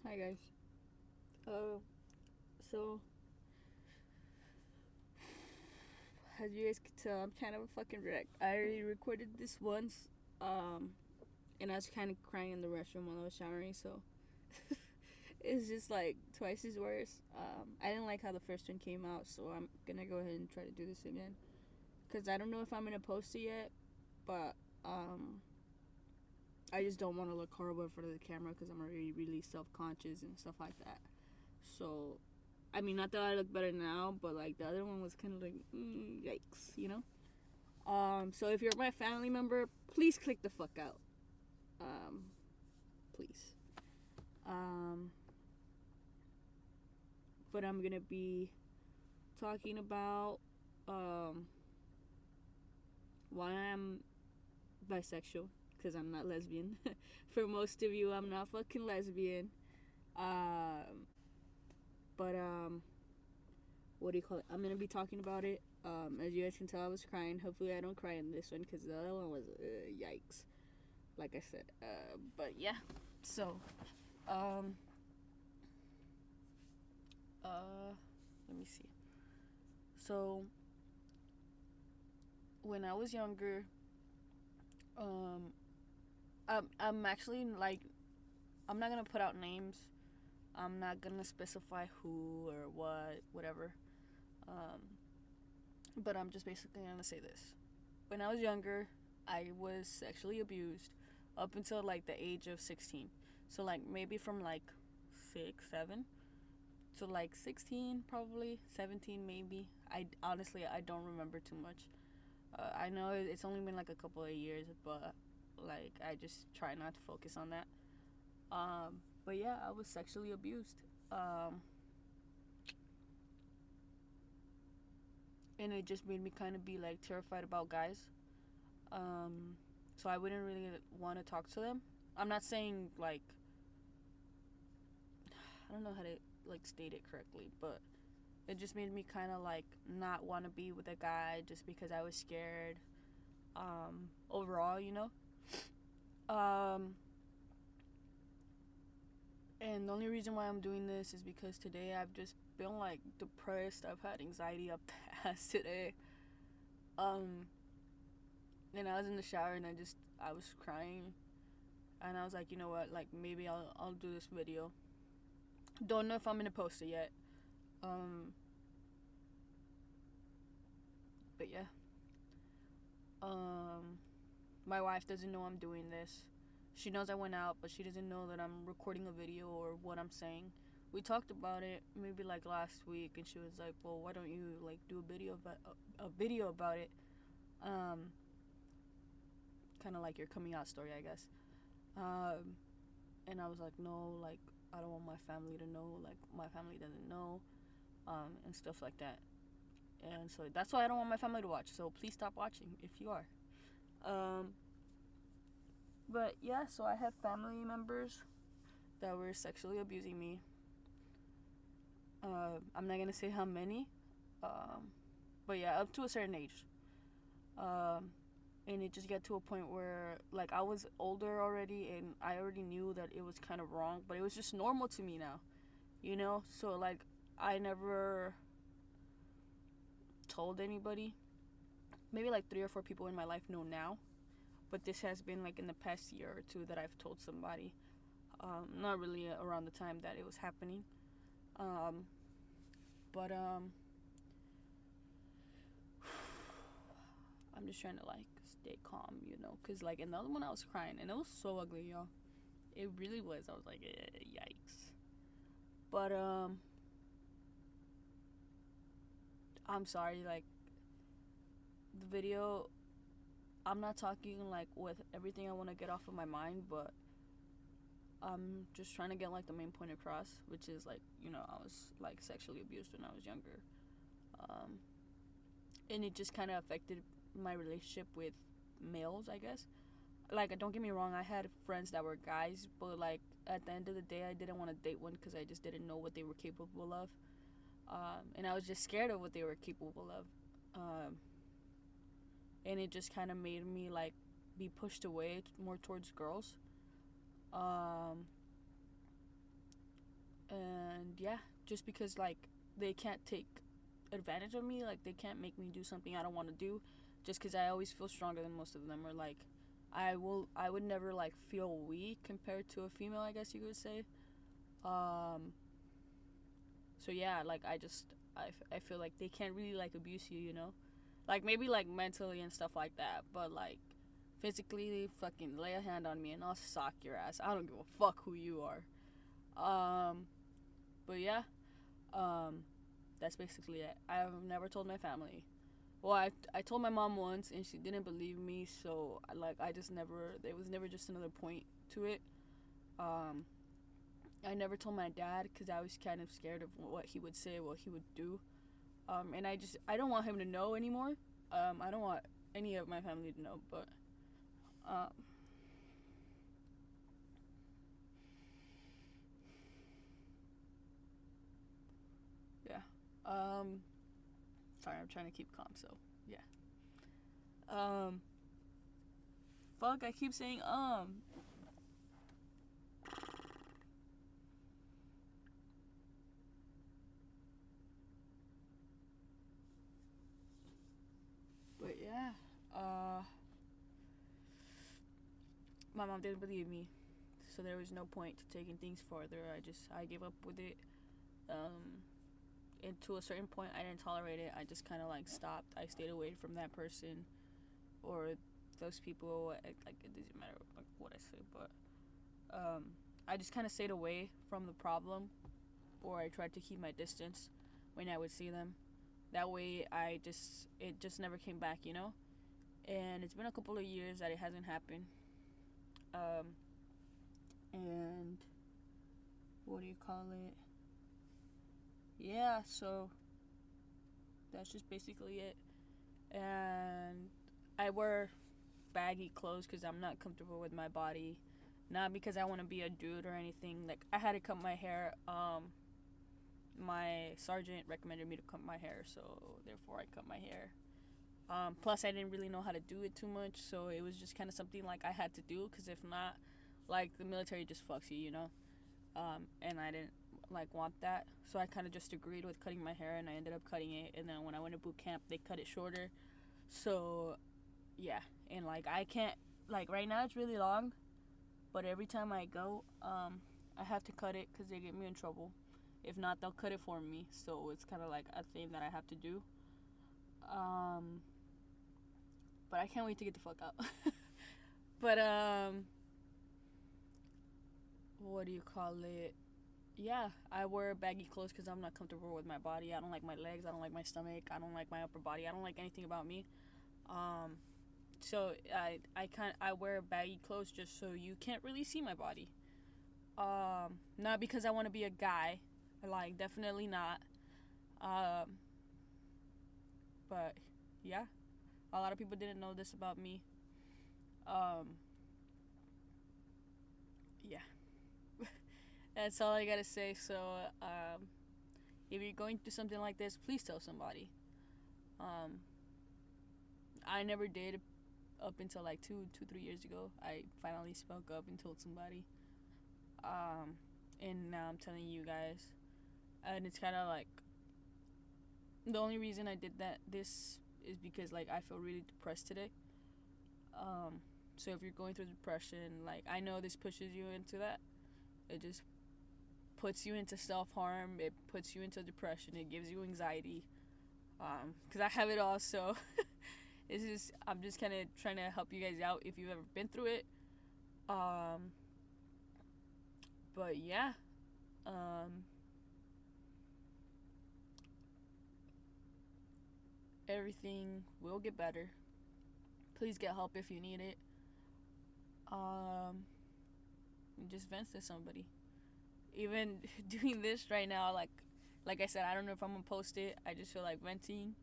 Hi guys. Uh, so as you guys can tell, I'm kind of a fucking wreck. I already recorded this once, um, and I was kind of crying in the restroom while I was showering. So it's just like twice as worse. I didn't like how the first one came out, so I'm gonna go ahead and try to do this again. Cause I don't know if I'm gonna post it yet, but um, I just don't want to look horrible in front of the camera because I'm already really self conscious and stuff like that. So I mean, not that I look better now, but like the other one was kind of like, yikes, you know. So if you're my family member, please click the fuck out. Um, please. Um, but I'm gonna be talking about why I'm bisexual because I'm not lesbian. For most of you, I'm not fucking lesbian. Um, but what do you call it? I'm gonna be talking about it. As you guys can tell, I was crying. Hopefully, I don't cry in this one because the other one was yikes. Like I said. But yeah. So, um, let me see. So, when I was younger, um, I'm actually like, I'm not gonna put out names. I'm not gonna specify who or what, whatever. Um, but I'm just basically gonna say this. When I was younger, I was sexually abused up until like the age of 16. So like maybe from like 6, 7 to like 16, probably 17, maybe. I honestly I don't remember too much. I know it's only been like a couple of years, but like I just try not to focus on that. But yeah, I was sexually abused. Um, and it just made me kind of be like terrified about guys. Um, so I wouldn't really want to talk to them. I'm not saying like I don't know how to like state it correctly, but it just made me kind of like not want to be with a guy just because I was scared. Overall, you know. Um, and the only reason why I'm doing this is because today I've just been like depressed. I've had anxiety up the ass today. Um, and I was in the shower and I was crying, and I was like, you know what, like maybe I'll do this video. Don't know if I'm gonna post it yet. Um, but yeah. Um, my wife doesn't know I'm doing this. She knows I went out, but she doesn't know that I'm recording a video or what I'm saying. We talked about it maybe like last week, and she was like, "Well, why don't you like do a video about it?" Um, kind of like your coming out story, I guess. Um, and I was like, "No, like I don't want my family to know. Like my family doesn't know, and stuff like that." And so that's why I don't want my family to watch. So please stop watching if you are. Um, but yeah, so I have family members that were sexually abusing me. I'm not gonna say how many, um, but yeah, up to a certain age. Um, and it just got to a point where like I was older already, and I already knew that it was kind of wrong, but it was just normal to me now, you know. So like I never told anybody. Maybe like 3 or 4 people in my life know now, but this has been like in the past year or two that I've told somebody. Not really around the time that it was happening. Um, but I'm just trying to like stay calm, you know, cause like in the other one I was crying and it was so ugly, y'all. It really was. I was like, yikes. But I'm sorry. Like the video, I'm not talking like with everything I want to get off of my mind, but I'm just trying to get like the main point across, which is like I was like sexually abused when I was younger, um, and it just kind of affected my relationship with males, I guess. Like don't get me wrong, I had friends that were guys, but like at the end of the day I didn't want to date one because I just didn't know what they were capable of, and I was just scared of what they were capable of, and it just kind of made me like be pushed away more towards girls, um, yeah, just because like they can't take advantage of me, like they can't make me do something I don't want to do, just because I always feel stronger than most of them, or like I would never like feel weak compared to a female, I guess you could say. Um, so yeah, like I feel like they can't really like abuse you, you know, like maybe like mentally and stuff like that, but like physically, fucking lay a hand on me and I'll sock your ass. I don't give a fuck who you are. Um, but yeah, um, that's basically it. I've never told my family. Well, I told my mom once and she didn't believe me, so I just never, there was never just another point to it. Um, I never told my dad because I was kind of scared of what he would say, what he would do. And I don't want him to know anymore. I don't want any of my family to know, but um, yeah. Sorry, I'm trying to keep calm, so yeah. Um, fuck, I keep saying. But yeah, uh, my mom didn't believe me, so there was no point to taking things further. I gave up with it. Um, and to a certain point, I didn't tolerate it. I just kind of like stopped. I stayed away from that person or those people. Like it doesn't matter like what I say, but um, I just kind of stayed away from the problem, or I tried to keep my distance when I would see them. That way, it just never came back, you know. And it's been a couple of years that it hasn't happened. Um, and what do you call it? Yeah, so that's just basically it. And I wear baggy clothes because I'm not comfortable with my body, not because I want to be a dude or anything. Like I had to cut my hair. My sergeant recommended me to cut my hair, so therefore I cut my hair. Plus, I didn't really know how to do it too much, so it was just kind of something like I had to do. Because if not, like the military just fucks you, you know. And I didn't like want that, so I kind of just agreed with cutting my hair, and I ended up cutting it. And then when I went to boot camp, they cut it shorter. So yeah, and like I can't like right now it's really long, but every time I go, I have to cut it because they get me in trouble. If not, they'll cut it for me. So it's kind of like a thing that I have to do. Um, but I can't wait to get the fuck out. But what do you call it? Yeah, I wear baggy clothes because I'm not comfortable with my body. I don't like my legs. I don't like my stomach. I don't like my upper body. I don't like anything about me. Um, so I wear baggy clothes just so you can't really see my body. Not because I want to be a guy, like definitely not. Um, but yeah, a lot of people didn't know this about me. Um, yeah, that's all I gotta say. So if you're going through something like this, please tell somebody. Um, I never did up until like 3 years ago. I finally spoke up and told somebody. Um, and now I'm telling you guys, and it's kind of like the only reason I did this is because like I feel really depressed today. Um, so if you're going through depression, like I know this pushes you into that. It just puts you into self harm. It puts you into depression. It gives you anxiety. Because I have it all, so it's just I'm just kind of trying to help you guys out if you've ever been through it. Um, but yeah, um, everything will get better. Please get help if you need it. Um, just vent to somebody. Even doing this right now, like I said, I don't know if I'm gonna post it. I just feel like venting,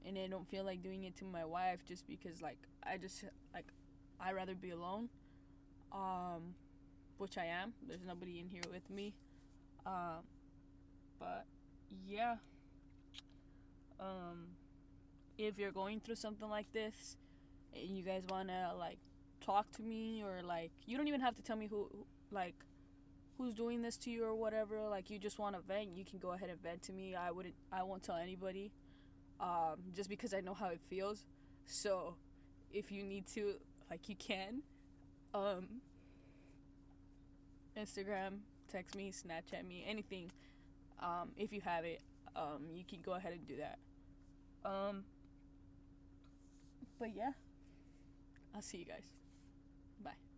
and I don't feel like doing it to my wife just because I just like I'd rather be alone. Um, which I am. There's nobody in here with me. Um, but yeah. Um, if you're going through something like this and you guys wanna like talk to me or like you don't even have to tell me who like who's doing this to you or whatever, like you just want to vent, you can go ahead and vent to me. I won't tell anybody, just because I know how it feels. So if you need to, like, you can, Instagram, text me, Snapchat me, anything. If you have it, you can go ahead and do that. But yeah, I'll see you guys. Bye.